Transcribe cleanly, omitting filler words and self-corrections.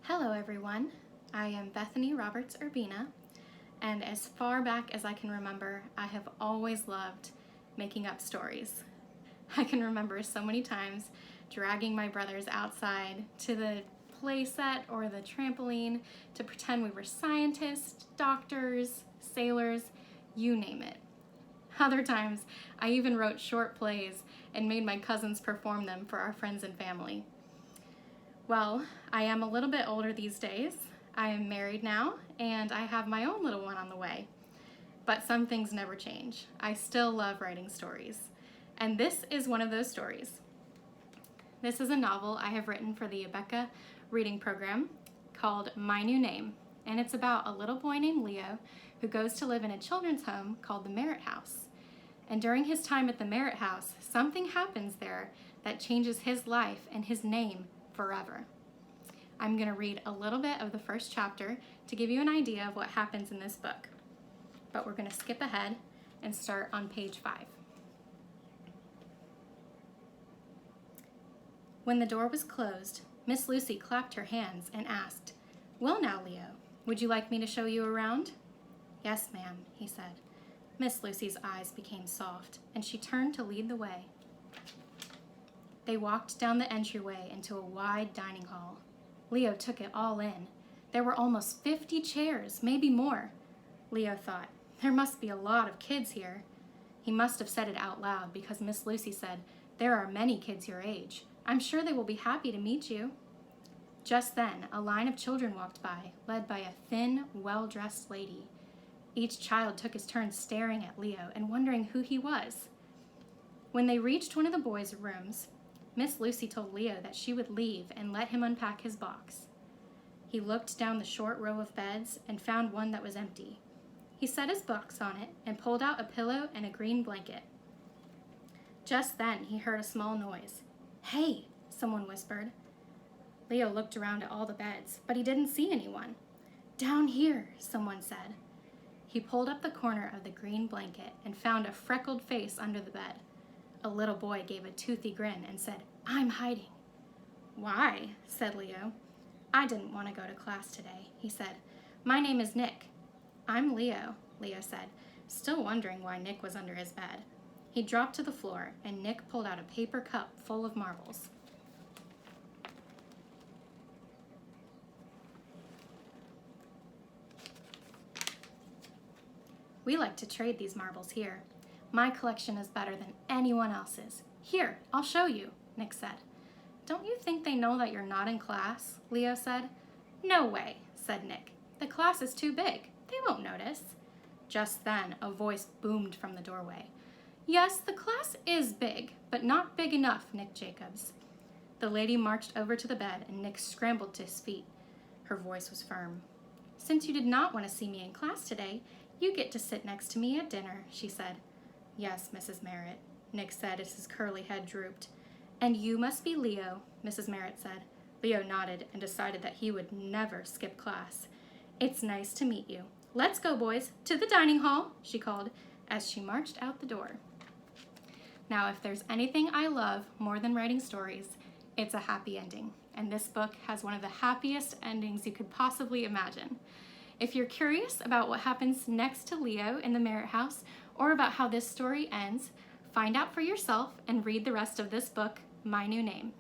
Hello everyone, I am Bethany Roberts Urbina, and as far back as I can remember, I have always loved making up stories. I can remember so many times dragging my brothers outside to the play set or the trampoline to pretend we were scientists, doctors, sailors, you name it. Other times, I even wrote short plays and made my cousins perform them for our friends and family. Well, I am a little bit older these days. I am married now, and I have my own little one on the way. But some things never change. I still love writing stories. And this is one of those stories. This is a novel I have written for the Urbina reading program called My New Name, and it's about a little boy named Leo who goes to live in a children's home called the Merritt House. And during his time at the Merritt House, something happens there that changes his life and his name forever. I'm going to read a little bit of the first chapter to give you an idea of what happens in this book. But we're going to skip ahead and start on page 5. When the door was closed, Miss Lucy clapped her hands and asked, "Well now, Leo, would you like me to show you around?" "Yes, ma'am," he said. Miss Lucy's eyes became soft, and she turned to lead the way. They walked down the entryway into a wide dining hall. Leo took it all in. There were almost 50 chairs, maybe more. Leo thought, there must be a lot of kids here. He must have said it out loud because Miss Lucy said, "There are many kids your age. I'm sure they will be happy to meet you." Just then, a line of children walked by, led by a thin, well-dressed lady. Each child took his turn staring at Leo and wondering who he was. When they reached one of the boys' rooms, Miss Lucy told Leo that she would leave and let him unpack his box. He looked down the short row of beds and found one that was empty. He set his box on it and pulled out a pillow and a green blanket. Just then, he heard a small noise. "Hey," someone whispered. Leo looked around at all the beds, but he didn't see anyone. "Down here," someone said. He pulled up the corner of the green blanket and found a freckled face under the bed. A little boy gave a toothy grin and said, "I'm hiding." "Why?" said Leo. "I didn't want to go to class today," he said. "My name is Nick." "I'm Leo," Leo said, still wondering why Nick was under his bed. He dropped to the floor, and Nick pulled out a paper cup full of marbles. "We like to trade these marbles here. My collection is better than anyone else's. Here, I'll show you," Nick said. "Don't you think they know that you're not in class?" Leo said. "No way," said Nick. "The class is too big. They won't notice." Just then, a voice boomed from the doorway. "Yes, the class is big, but not big enough, Nick Jacobs." The lady marched over to the bed, and Nick scrambled to his feet. Her voice was firm. "Since you did not want to see me in class today, you get to sit next to me at dinner," she said. "Yes, Mrs. Merritt," Nick said as his curly head drooped. "And you must be Leo," Mrs. Merritt said. Leo nodded and decided that he would never skip class. "It's nice to meet you. Let's go, boys, to the dining hall," she called as she marched out the door. Now, if there's anything I love more than writing stories, it's a happy ending, and this book has one of the happiest endings you could possibly imagine. If you're curious about what happens next to Leo in the Merritt House, or about how this story ends, find out for yourself and read the rest of this book, My New Name.